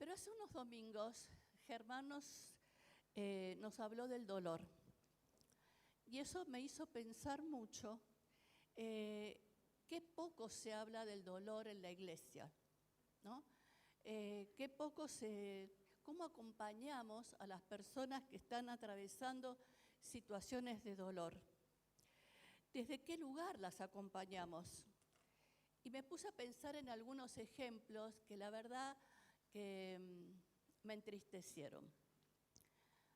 Pero hace unos domingos, Germán nos habló del dolor. Y eso me hizo pensar mucho qué poco se habla del dolor en la iglesia, ¿no? Cómo acompañamos a las personas que están atravesando situaciones de dolor. ¿Desde qué lugar las acompañamos? Y me puse a pensar en algunos ejemplos que la verdad que me entristecieron.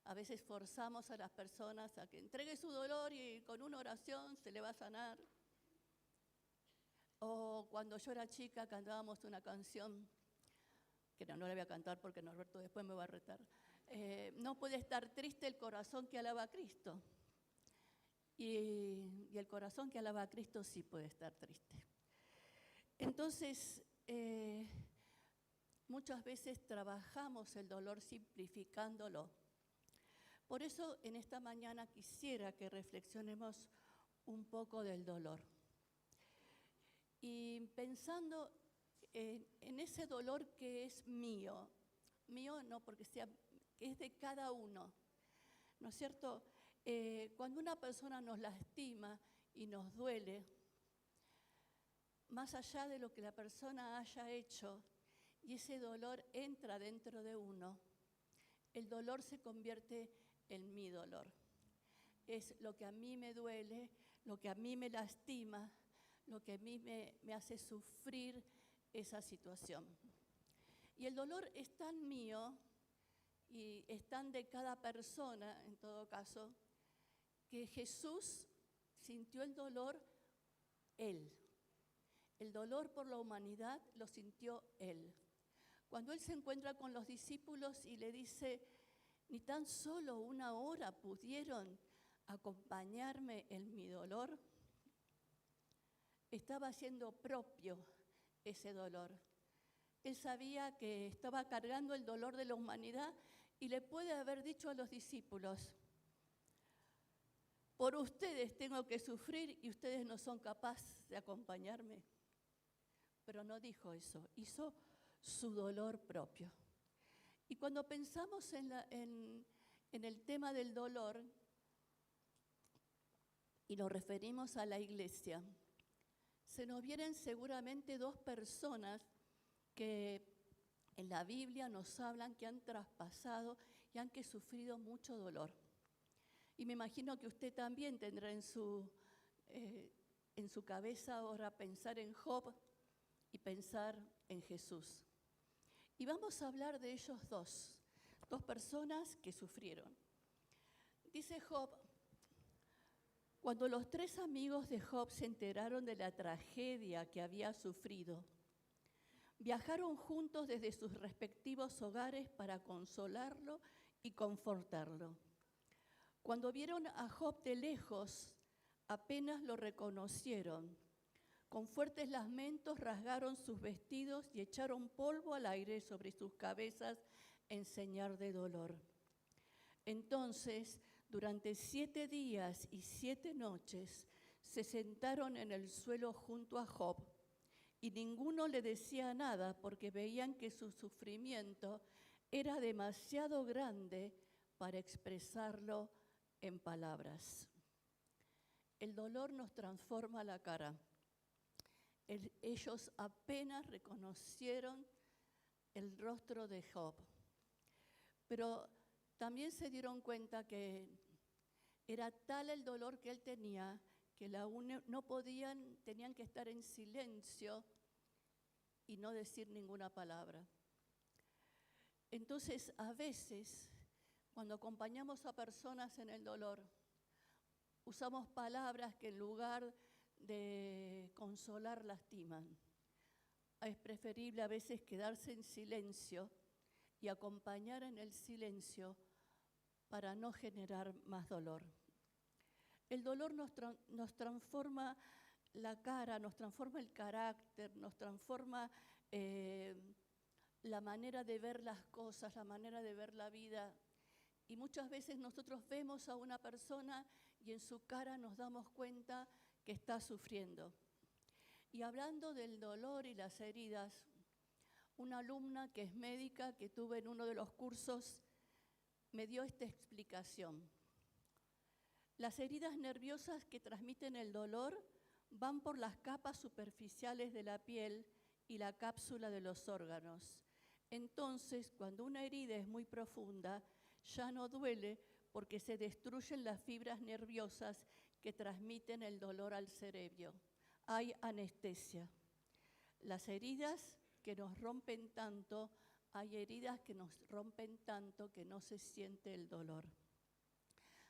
A veces forzamos a las personas a que entregue su dolor y con una oración se le va a sanar. O cuando yo era chica cantábamos una canción, que no la voy a cantar porque Norberto después me va a retar. No puede estar triste el corazón que alaba a Cristo. Y el corazón que alaba a Cristo sí puede estar triste. Entonces, muchas veces trabajamos el dolor simplificándolo. Por eso en esta mañana quisiera que reflexionemos un poco del dolor. Y pensando en ese dolor que es mío no porque sea, que es de cada uno, ¿no es cierto? Cuando una persona nos lastima y nos duele, más allá de lo que la persona haya hecho, y ese dolor entra dentro de uno, el dolor se convierte en mi dolor. Es lo que a mí me duele, lo que a mí me lastima, lo que a mí me hace sufrir esa situación. Y el dolor es tan mío y es tan de cada persona, en todo caso, que Jesús sintió el dolor Él. El dolor por la humanidad lo sintió Él. Cuando Él se encuentra con los discípulos y le dice, ni tan solo una hora pudieron acompañarme en mi dolor, estaba haciendo propio ese dolor. Él sabía que estaba cargando el dolor de la humanidad y le puede haber dicho a los discípulos, por ustedes tengo que sufrir y ustedes no son capaces de acompañarme. Pero no dijo eso, hizo su dolor propio. Y cuando pensamos en el tema del dolor y nos referimos a la iglesia, se nos vienen seguramente dos personas que en la Biblia nos hablan que han traspasado y han sufrido mucho dolor. Y me imagino que usted también tendrá en su cabeza ahora pensar en Job y pensar en Jesús. Y vamos a hablar de ellos dos personas que sufrieron. Dice Job, cuando los 3 amigos de Job se enteraron de la tragedia que había sufrido, viajaron juntos desde sus respectivos hogares para consolarlo y confortarlo. Cuando vieron a Job de lejos, apenas lo reconocieron. Con fuertes lamentos rasgaron sus vestidos y echaron polvo al aire sobre sus cabezas en señal de dolor. Entonces, durante 7 días y 7 noches, se sentaron en el suelo junto a Job, y ninguno le decía nada porque veían que su sufrimiento era demasiado grande para expresarlo en palabras. El dolor nos transforma la cara. Ellos apenas reconocieron el rostro de Job, pero también se dieron cuenta que era tal el dolor que él tenía que no podían, tenían que estar en silencio y no decir ninguna palabra. Entonces, a veces, cuando acompañamos a personas en el dolor, usamos palabras que en lugar de consolar lastiman. Es preferible a veces quedarse en silencio y acompañar en el silencio para no generar más dolor. El dolor nos transforma la cara, nos transforma el carácter, nos transforma la manera de ver las cosas, la manera de ver la vida. Y muchas veces nosotros vemos a una persona y en su cara nos damos cuenta que está sufriendo. Y hablando del dolor y las heridas, Una alumna que es médica, que tuve en uno de los cursos, me dio esta explicación. Las heridas nerviosas que transmiten el dolor van por las capas superficiales de la piel y la cápsula de los órganos. Entonces, cuando una herida es muy profunda, ya no duele porque se destruyen las fibras nerviosas que transmiten el dolor al cerebro. Hay anestesia. Las heridas que nos rompen tanto, hay heridas que nos rompen tanto que no se siente el dolor.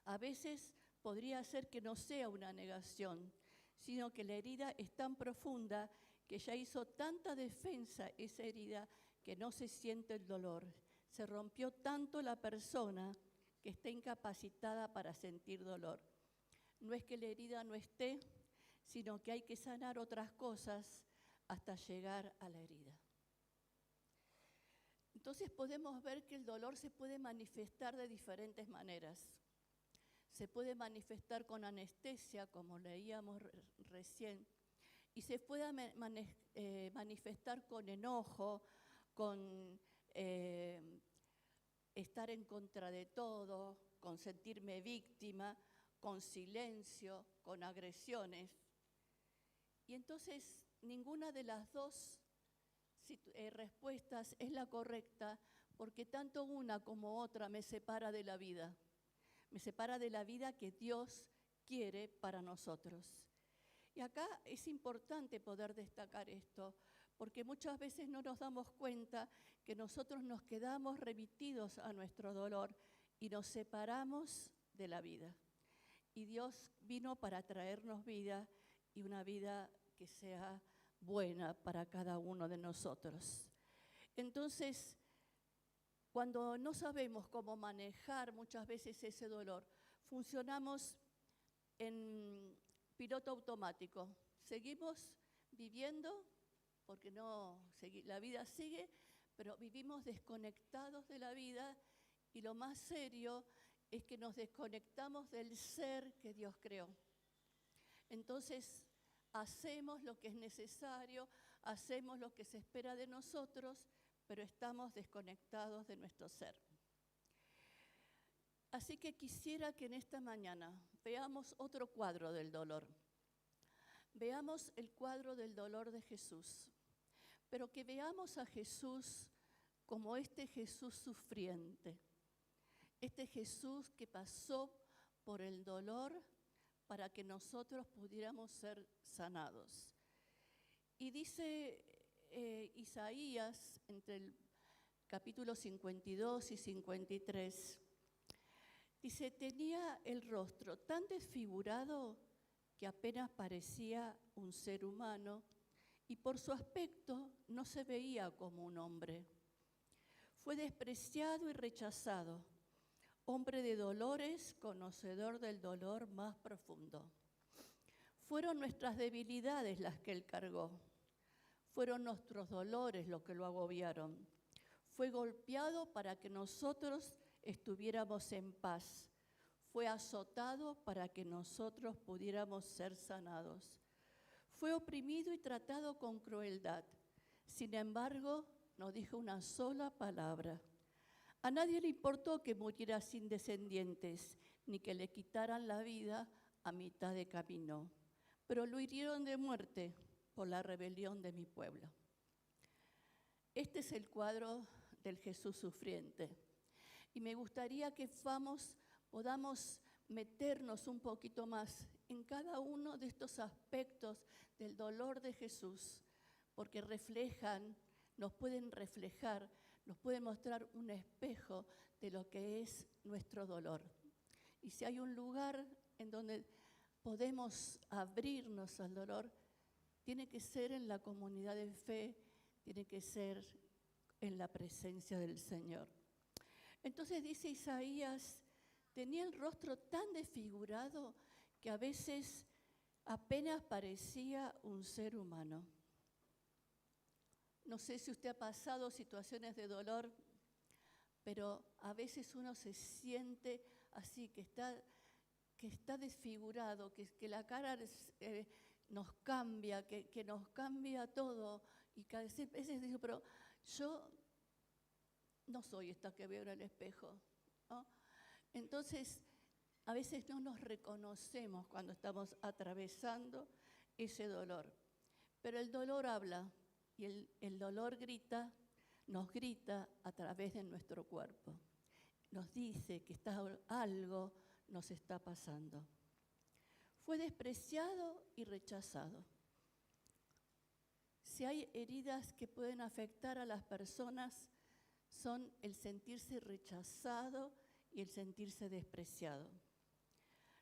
A veces podría ser que no sea una negación, sino que la herida es tan profunda que ya hizo tanta defensa esa herida que no se siente el dolor. Se rompió tanto la persona que está incapacitada para sentir dolor. No es que la herida no esté, sino que hay que sanar otras cosas hasta llegar a la herida. Entonces podemos ver que el dolor se puede manifestar de diferentes maneras. Se puede manifestar con anestesia, como leíamos recién, y se puede manifestar con enojo, con estar en contra de todo, con sentirme víctima, con silencio, con agresiones. Y entonces ninguna de las dos respuestas es la correcta, porque tanto una como otra me separa de la vida. Me separa de la vida que Dios quiere para nosotros. Y acá es importante poder destacar esto, porque muchas veces no nos damos cuenta que nosotros nos quedamos remitidos a nuestro dolor y nos separamos de la vida. Y Dios vino para traernos vida y una vida que sea buena para cada uno de nosotros. Entonces, cuando no sabemos cómo manejar muchas veces ese dolor, funcionamos en piloto automático. Seguimos viviendo, porque la vida sigue, pero vivimos desconectados de la vida y lo más serio es que nos desconectamos del ser que Dios creó. Entonces, hacemos lo que es necesario, hacemos lo que se espera de nosotros, pero estamos desconectados de nuestro ser. Así que quisiera que en esta mañana veamos otro cuadro del dolor. Veamos el cuadro del dolor de Jesús, pero que veamos a Jesús como este Jesús sufriente, este Jesús que pasó por el dolor para que nosotros pudiéramos ser sanados. Y dice Isaías, entre el capítulo 52 y 53, dice, tenía el rostro tan desfigurado que apenas parecía un ser humano y por su aspecto no se veía como un hombre. Fue despreciado y rechazado, hombre de dolores, conocedor del dolor más profundo. Fueron nuestras debilidades las que él cargó. Fueron nuestros dolores los que lo agobiaron. Fue golpeado para que nosotros estuviéramos en paz. Fue azotado para que nosotros pudiéramos ser sanados. Fue oprimido y tratado con crueldad. Sin embargo, no dijo una sola palabra. A nadie le importó que muriera sin descendientes, ni que le quitaran la vida a mitad de camino. Pero lo hirieron de muerte por la rebelión de mi pueblo. Este es el cuadro del Jesús sufriente. Y me gustaría que podamos meternos un poquito más en cada uno de estos aspectos del dolor de Jesús, porque nos pueden reflejar, nos pueden mostrar un espejo de lo que es nuestro dolor. Y si hay un lugar en donde podemos abrirnos al dolor, tiene que ser en la comunidad de fe, tiene que ser en la presencia del Señor. Entonces dice Isaías, tenía el rostro tan desfigurado que a veces apenas parecía un ser humano. No sé si usted ha pasado situaciones de dolor, pero a veces uno se siente así, que está desfigurado, que la cara nos cambia, que nos cambia todo. Y a veces digo, pero Yo no soy esta que veo en el espejo, ¿no? Entonces, a veces no nos reconocemos cuando estamos atravesando ese dolor. Pero el dolor habla y el dolor nos grita a través de nuestro cuerpo. Nos dice que algo nos está pasando. Fue despreciado y rechazado. Si hay heridas que pueden afectar a las personas, son el sentirse rechazado y el sentirse despreciado.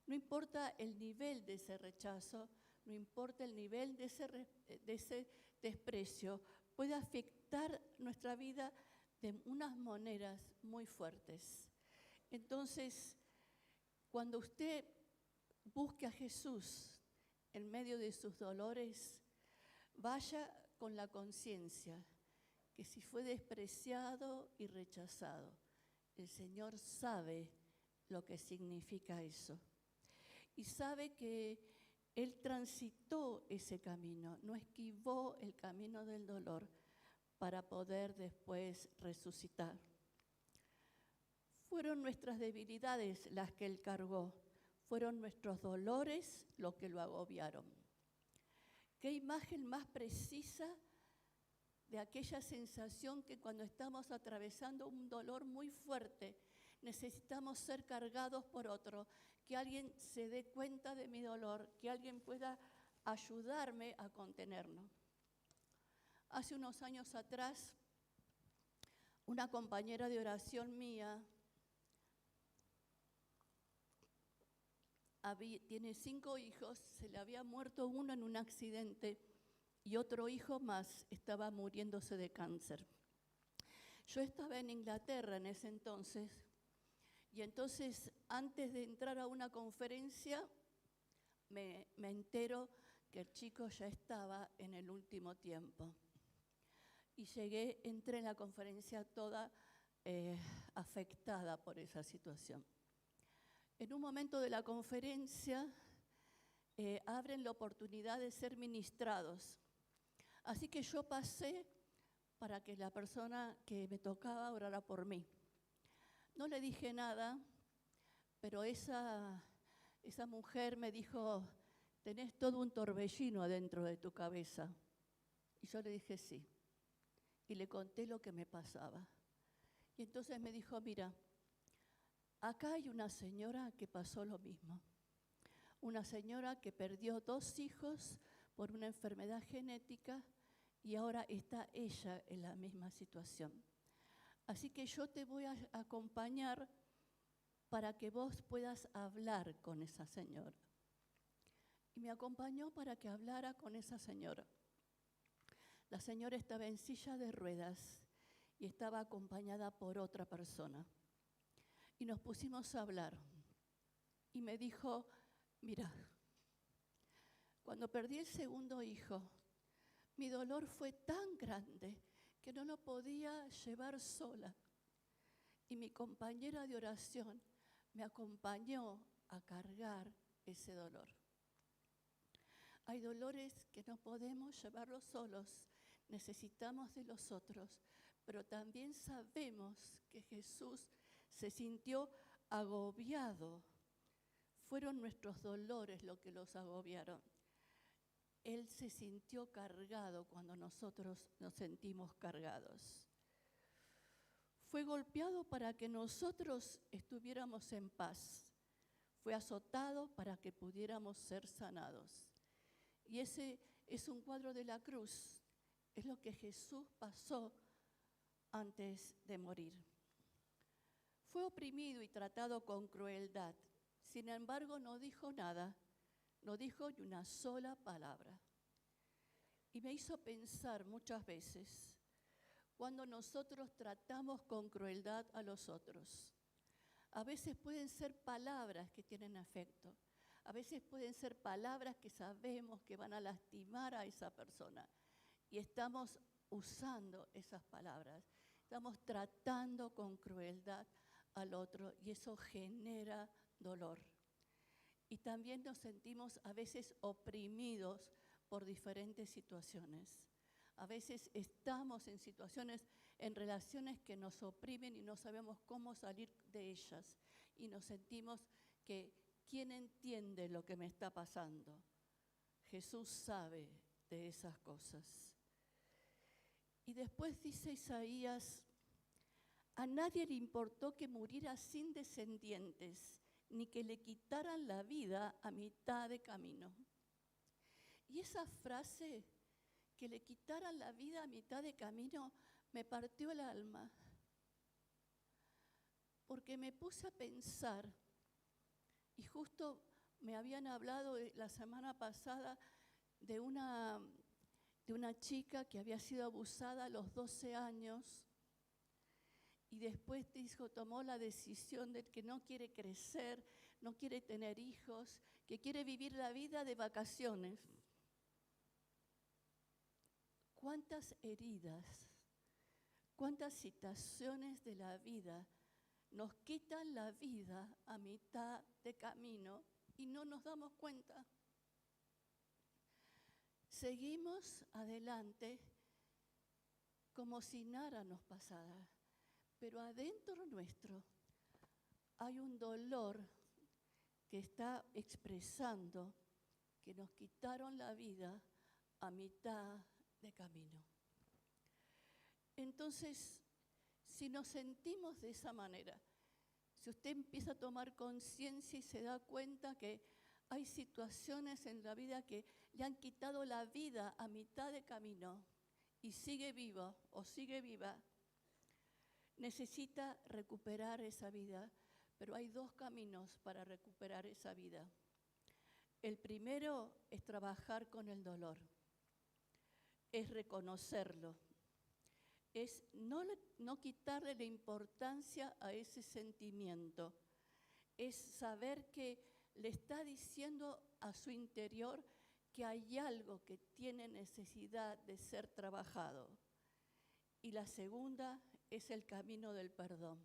No importa el nivel de ese rechazo, no importa el nivel de ese desprecio, puede afectar nuestra vida de unas maneras muy fuertes. Entonces, cuando usted busque a Jesús en medio de sus dolores, vaya con la conciencia que si fue despreciado y rechazado, el Señor sabe lo que significa eso. Y sabe que Él transitó ese camino, no esquivó el camino del dolor para poder después resucitar. Fueron nuestras debilidades las que Él cargó, fueron nuestros dolores los que lo agobiaron. ¿Qué imagen más precisa de aquella sensación que cuando estamos atravesando un dolor muy fuerte, necesitamos ser cargados por otro, que alguien se dé cuenta de mi dolor, que alguien pueda ayudarme a contenerlo? Hace unos años atrás, una compañera de oración mía tiene 5 hijos, se le había muerto uno en un accidente y otro hijo más estaba muriéndose de cáncer. Yo estaba en Inglaterra en ese entonces, y entonces antes de entrar a una conferencia me entero que el chico ya estaba en el último tiempo. Y entré en la conferencia toda afectada por esa situación. En un momento de la conferencia abren la oportunidad de ser ministrados. Así que yo pasé para que la persona que me tocaba orara por mí. No le dije nada, pero esa mujer me dijo: tenés todo un torbellino adentro de tu cabeza. Y yo le dije sí. Y le conté lo que me pasaba. Y entonces me dijo: mira, acá hay una señora que pasó lo mismo. Una señora que perdió 2 hijos por una enfermedad genética y ahora está ella en la misma situación. Así que yo te voy a acompañar para que vos puedas hablar con esa señora. Y me acompañó para que hablara con esa señora. La señora estaba en silla de ruedas y estaba acompañada por otra persona. Y nos pusimos a hablar. Y me dijo: mira, cuando perdí el segundo hijo, mi dolor fue tan grande que no lo podía llevar sola. Y mi compañera de oración me acompañó a cargar ese dolor. Hay dolores que no podemos llevarlos solos, necesitamos de los otros, pero también sabemos que Jesús se sintió agobiado. Fueron nuestros dolores los que los agobiaron. Él se sintió cargado cuando nosotros nos sentimos cargados. Fue golpeado para que nosotros estuviéramos en paz. Fue azotado para que pudiéramos ser sanados. Y ese es un cuadro de la cruz. Es lo que Jesús pasó antes de morir. Fue oprimido y tratado con crueldad. Sin embargo, no dijo nada. No dijo ni una sola palabra. Y me hizo pensar muchas veces cuando nosotros tratamos con crueldad a los otros. A veces pueden ser palabras que tienen afecto. A veces pueden ser palabras que sabemos que van a lastimar a esa persona. Y estamos usando esas palabras. Estamos tratando con crueldad al otro y eso genera dolor. Y también nos sentimos a veces oprimidos por diferentes situaciones. A veces estamos en situaciones, en relaciones que nos oprimen y no sabemos cómo salir de ellas. Y nos sentimos que, ¿quién entiende lo que me está pasando? Jesús sabe de esas cosas. Y después dice Isaías, a nadie le importó que muriera sin descendientes, ni que le quitaran la vida a mitad de camino. Y esa frase, que le quitaran la vida a mitad de camino, me partió el alma. Porque me puse a pensar, y justo me habían hablado la semana pasada de una chica que había sido abusada a los 12 años y después tomó la decisión de que no quiere crecer, no quiere tener hijos, que quiere vivir la vida de vacaciones. ¿Cuántas heridas, cuántas situaciones de la vida nos quitan la vida a mitad de camino y no nos damos cuenta? Seguimos adelante como si nada nos pasara, pero adentro nuestro hay un dolor que está expresando que nos quitaron la vida a mitad de camino. Entonces, si nos sentimos de esa manera, si usted empieza a tomar conciencia y se da cuenta que hay situaciones en la vida que le han quitado la vida a mitad de camino y sigue vivo o sigue viva, necesita recuperar esa vida, pero hay dos caminos para recuperar esa vida. El primero es trabajar con el dolor, es reconocerlo, es no quitarle la importancia a ese sentimiento, es saber que le está diciendo a su interior que hay algo que tiene necesidad de ser trabajado. Y la segunda es el camino del perdón.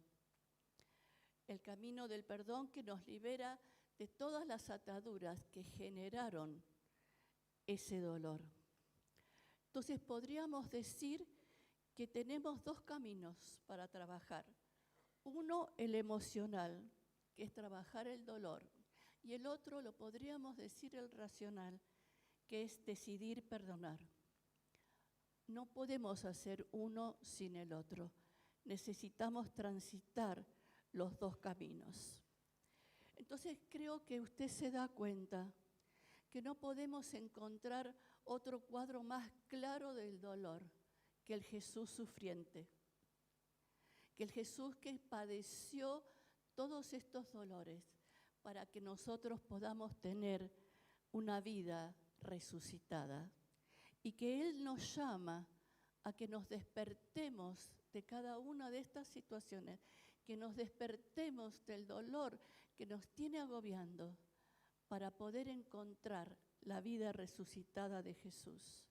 El camino del perdón que nos libera de todas las ataduras que generaron ese dolor. Entonces podríamos decir que tenemos dos caminos para trabajar. Uno, el emocional, que es trabajar el dolor. Y el otro, lo podríamos decir el racional, que es decidir perdonar. No podemos hacer uno sin el otro. Necesitamos transitar los dos caminos. Entonces creo que usted se da cuenta que no podemos encontrar otro cuadro más claro del dolor que el Jesús sufriente, que el Jesús que padeció todos estos dolores para que nosotros podamos tener una vida resucitada y que Él nos llama a que nos despertemos de cada una de estas situaciones, que nos despertemos del dolor que nos tiene agobiando para poder encontrar la vida resucitada de Jesús.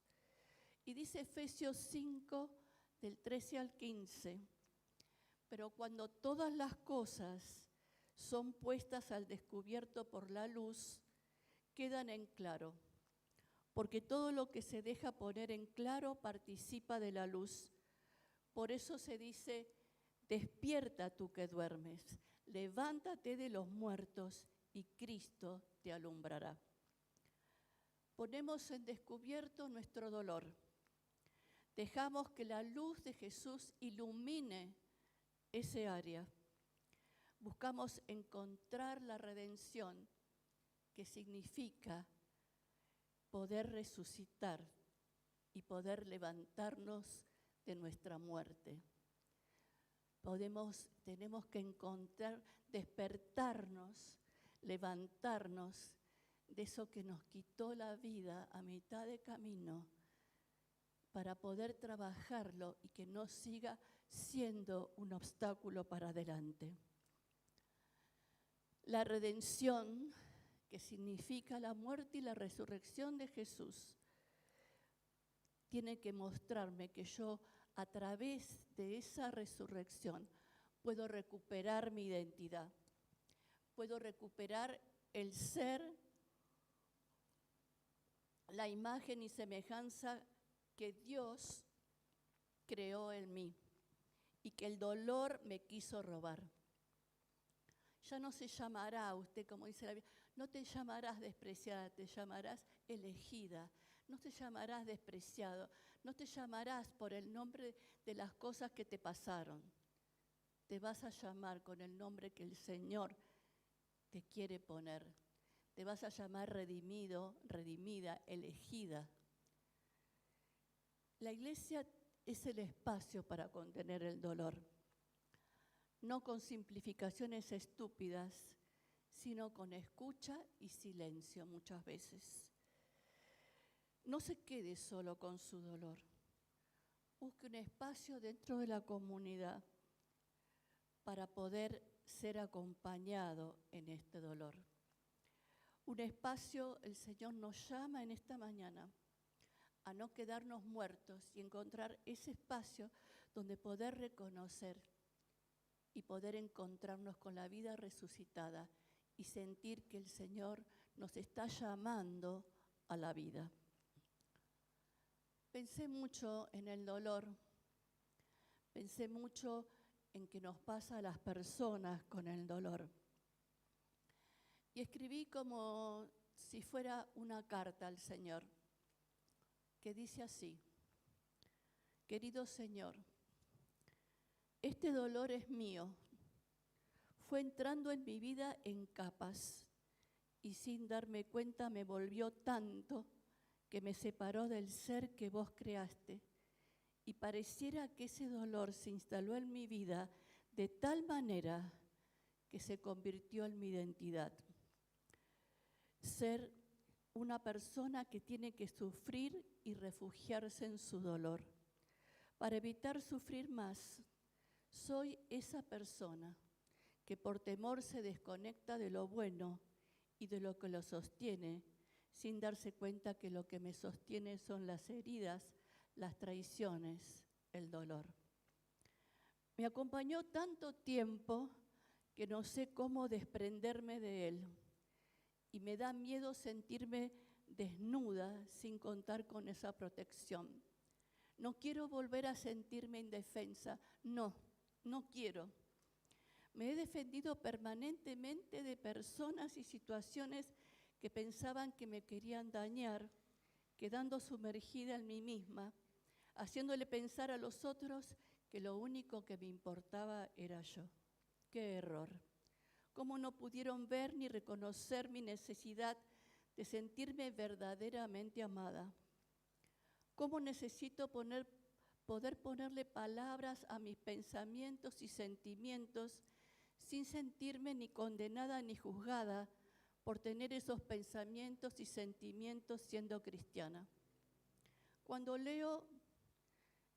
Y dice Efesios 5, del 13 al 15, pero cuando todas las cosas son puestas al descubierto por la luz, quedan en claro, porque todo lo que se deja poner en claro participa de la luz. Por eso se dice, despierta tú que duermes, levántate de los muertos y Cristo te alumbrará. Ponemos en descubierto nuestro dolor. Dejamos que la luz de Jesús ilumine ese área. Buscamos encontrar la redención, que significa poder resucitar y poder levantarnos de nuestra muerte. Tenemos que encontrar, despertarnos, levantarnos de eso que nos quitó la vida a mitad de camino para poder trabajarlo y que no siga siendo un obstáculo para adelante. La redención, que significa la muerte y la resurrección de Jesús, tiene que mostrarme que yo, a través de esa resurrección, puedo recuperar mi identidad, puedo recuperar el ser, la imagen y semejanza que Dios creó en mí y que el dolor me quiso robar. Ya no se llamará usted, como dice la Biblia, no te llamarás despreciada, te llamarás elegida. No te llamarás despreciado, no te llamarás por el nombre de las cosas que te pasaron. Te vas a llamar con el nombre que el Señor te quiere poner. Te vas a llamar redimido, redimida, elegida. La iglesia es el espacio para contener el dolor, no con simplificaciones estúpidas, sino con escucha y silencio muchas veces. No se quede solo con su dolor. Busque un espacio dentro de la comunidad para poder ser acompañado en este dolor. Un espacio, el Señor nos llama en esta mañana a no quedarnos muertos y encontrar ese espacio donde poder reconocer y poder encontrarnos con la vida resucitada y sentir que el Señor nos está llamando a la vida. Pensé mucho en el dolor, pensé mucho en qué nos pasa a las personas con el dolor. Y escribí como si fuera una carta al Señor, que dice así: querido Señor, este dolor es mío, fue entrando en mi vida en capas y sin darme cuenta me volvió tanto que me separó del ser que vos creaste, y pareciera que ese dolor se instaló en mi vida de tal manera que se convirtió en mi identidad. Ser una persona que tiene que sufrir y refugiarse en su dolor. Para evitar sufrir más, soy esa persona que por temor se desconecta de lo bueno y de lo que lo sostiene, sin darse cuenta que lo que me sostiene son las heridas, las traiciones, el dolor. Me acompañó tanto tiempo que no sé cómo desprenderme de él. Y me da miedo sentirme desnuda sin contar con esa protección. No quiero volver a sentirme indefensa. No quiero. Me he defendido permanentemente de personas y situaciones que pensaban que me querían dañar, quedando sumergida en mí misma, haciéndole pensar a los otros que lo único que me importaba era yo. ¡Qué error! ¿Cómo no pudieron ver ni reconocer mi necesidad de sentirme verdaderamente amada? ¿Cómo necesito poder ponerle palabras a mis pensamientos y sentimientos sin sentirme ni condenada ni juzgada por tener esos pensamientos y sentimientos siendo cristiana? Cuando leo,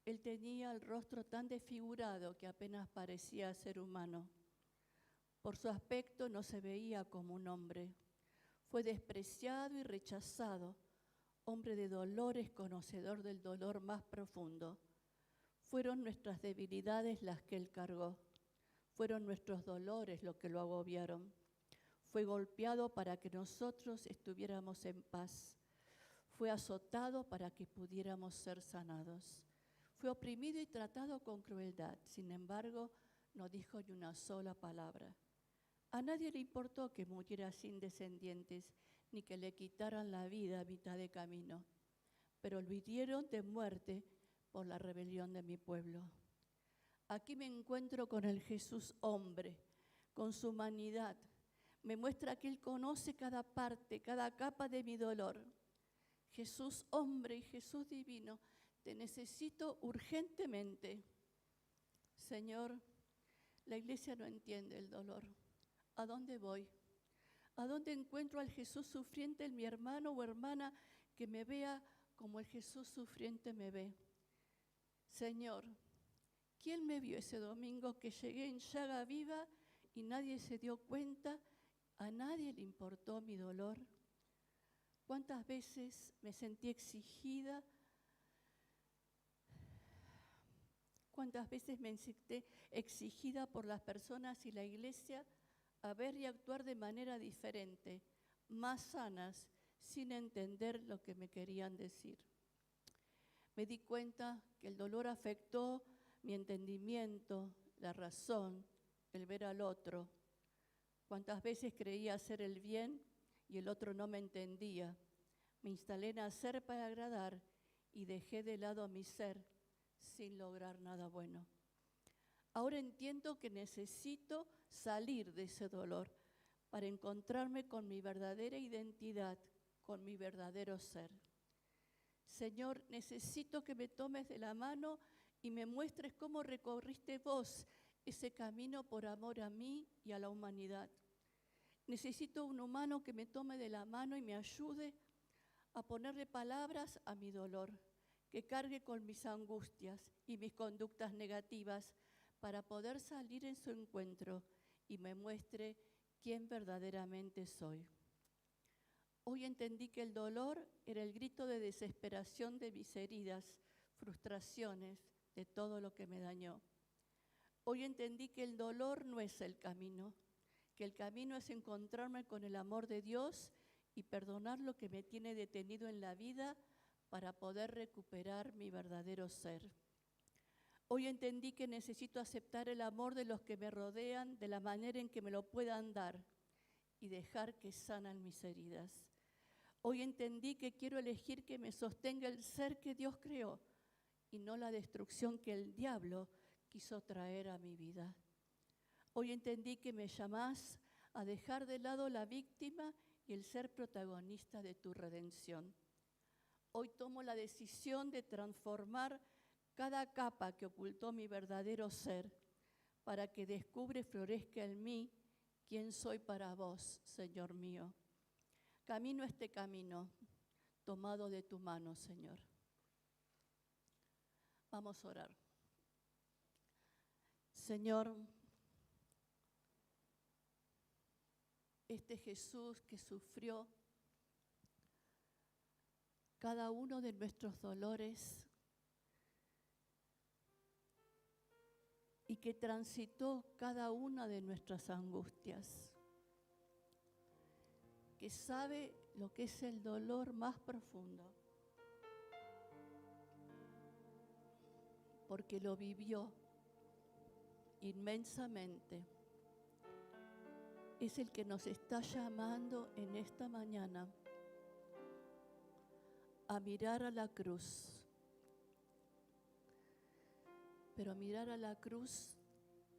él tenía el rostro tan desfigurado que apenas parecía ser humano. Por su aspecto no se veía como un hombre. Fue despreciado y rechazado, hombre de dolores, conocedor del dolor más profundo. Fueron nuestras debilidades las que él cargó. Fueron nuestros dolores los que lo agobiaron. Fue golpeado para que nosotros estuviéramos en paz. Fue azotado para que pudiéramos ser sanados. Fue oprimido y tratado con crueldad. Sin embargo, no dijo ni una sola palabra. A nadie le importó que muriera sin descendientes, ni que le quitaran la vida a mitad de camino, pero lo hirieron de muerte por la rebelión de mi pueblo. Aquí me encuentro con el Jesús hombre, con su humanidad. Me muestra que Él conoce cada parte, cada capa de mi dolor. Jesús hombre y Jesús divino, te necesito urgentemente. Señor, la iglesia no entiende el dolor. ¿A dónde voy? ¿A dónde encuentro al Jesús sufriente en mi hermano o hermana que me vea como el Jesús sufriente me ve? Señor, ¿quién me vio ese domingo que llegué en llaga viva y nadie se dio cuenta? ¿A nadie le importó mi dolor? ¿Cuántas veces me sentí exigida? ¿Cuántas veces me sentí exigida por las personas y la iglesia a ver y actuar de manera diferente, más sanas, sin entender lo que me querían decir? Me di cuenta que el dolor afectó mi entendimiento, la razón, el ver al otro. Cuántas veces creía hacer el bien y el otro no me entendía. Me instalé en hacer para agradar y dejé de lado mi ser sin lograr nada bueno. Ahora entiendo que necesito salir de ese dolor para encontrarme con mi verdadera identidad, con mi verdadero ser. Señor, necesito que me tomes de la mano y me muestres cómo recorriste vos ese camino por amor a mí y a la humanidad. Necesito un humano que me tome de la mano y me ayude a ponerle palabras a mi dolor, que cargue con mis angustias y mis conductas negativas para poder salir en su encuentro y me muestre quién verdaderamente soy. Hoy entendí que el dolor era el grito de desesperación de mis heridas, frustraciones, de todo lo que me dañó. Hoy entendí que el dolor no es el camino, que el camino es encontrarme con el amor de Dios y perdonar lo que me tiene detenido en la vida para poder recuperar mi verdadero ser. Hoy entendí que necesito aceptar el amor de los que me rodean de la manera en que me lo puedan dar y dejar que sanan mis heridas. Hoy entendí que quiero elegir que me sostenga el ser que Dios creó y no la destrucción que el diablo quiso traer a mi vida. Hoy entendí que me llamás a dejar de lado la víctima y el ser protagonista de tu redención. Hoy tomo la decisión de transformar cada capa que ocultó mi verdadero ser para que descubre y florezca en mí quién soy para vos, Señor mío. Camino este camino tomado de tu mano, Señor. Vamos a orar. Señor, este Jesús que sufrió cada uno de nuestros dolores y que transitó cada una de nuestras angustias, que sabe lo que es el dolor más profundo, porque lo vivió inmensamente. Es el que nos está llamando en esta mañana a mirar a la cruz, pero mirar a la cruz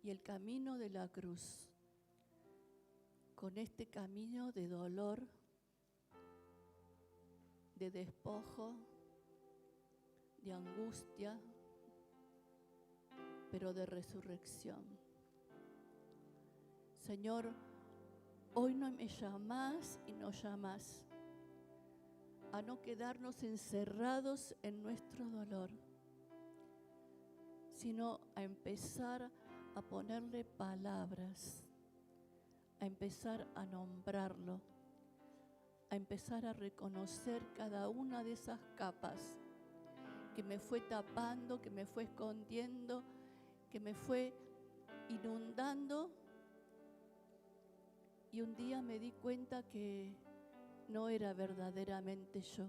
y el camino de la cruz, con este camino de dolor, de despojo, de angustia, pero de resurrección. Señor, hoy no me llamás y nos llamás a no quedarnos encerrados en nuestro dolor, sino a empezar a ponerle palabras, a empezar a nombrarlo, a empezar a reconocer cada una de esas capas que me fue tapando, que me fue escondiendo, que me fue inundando. Y un día me di cuenta que no era verdaderamente yo.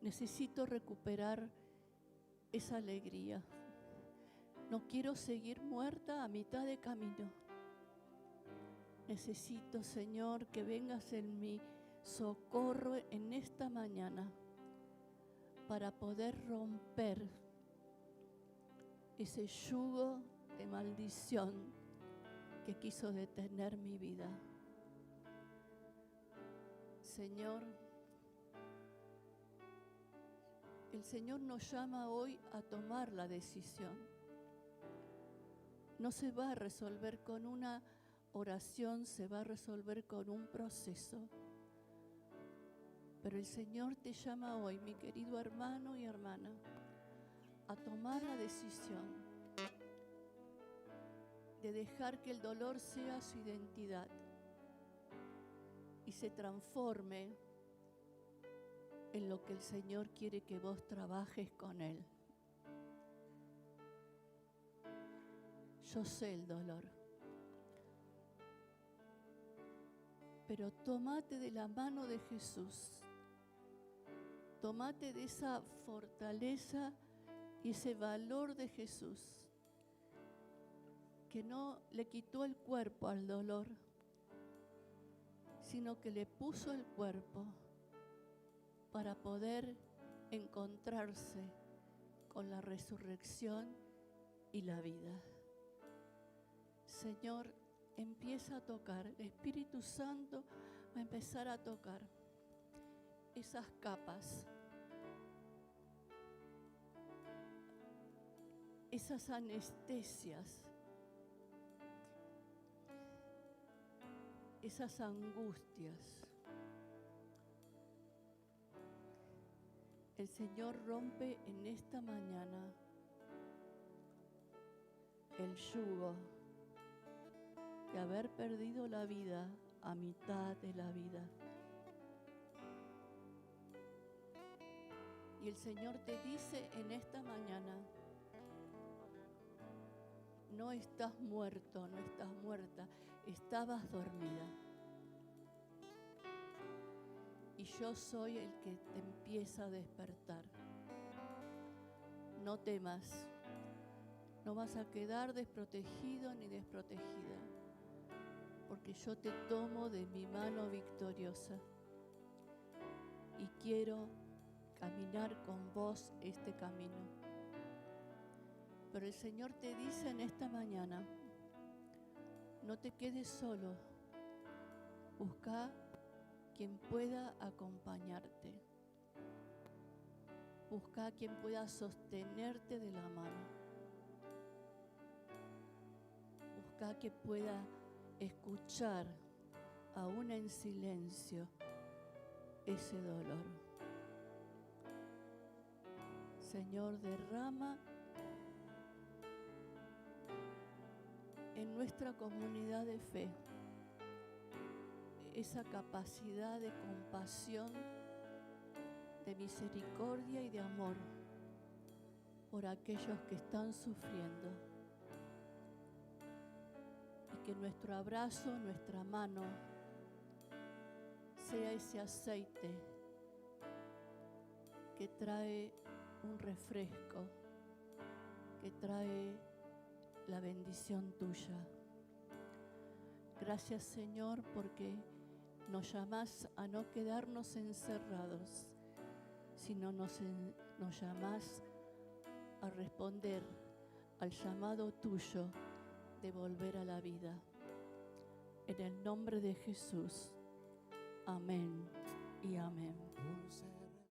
Necesito recuperar esa alegría. No quiero seguir muerta a mitad de camino. Necesito, Señor, que vengas en mi socorro en esta mañana para poder romper ese yugo de maldición que quiso detener mi vida. Señor, el Señor nos llama hoy a tomar la decisión. No se va a resolver con una oración, se va a resolver con un proceso. Pero el Señor te llama hoy, mi querido hermano y hermana, a tomar la decisión de dejar que el dolor sea su identidad y se transforme en lo que el Señor quiere que vos trabajes con Él. Yo sé el dolor, pero tómate de la mano de Jesús Tomate de esa fortaleza y ese valor de Jesús, que no le quitó el cuerpo al dolor, sino que le puso el cuerpo para poder encontrarse con la resurrección y la vida. Señor, empieza a tocar, el Espíritu Santo va a empezar a tocar esas capas, esas anestesias, esas angustias. El Señor rompe en esta mañana el yugo de haber perdido la vida a mitad de la vida. Y el Señor te dice en esta mañana: no estás muerto, no estás muerta, estabas dormida. Y yo soy el que te empieza a despertar. No temas, no vas a quedar desprotegido ni desprotegida, porque yo te tomo de mi mano victoriosa y quiero caminar con vos este camino. Pero el Señor te dice en esta mañana: no te quedes solo, busca quien pueda acompañarte, busca quien pueda sostenerte de la mano, busca que pueda escuchar aún en silencio ese dolor. Señor, derrama en nuestra comunidad de fe esa capacidad de compasión, de misericordia y de amor por aquellos que están sufriendo. Y que nuestro abrazo, nuestra mano, sea ese aceite que trae un refresco, que trae la bendición tuya. Gracias, Señor, porque nos llamás a no quedarnos encerrados, sino nos llamás a responder al llamado tuyo de volver a la vida. En el nombre de Jesús. Amén y amén.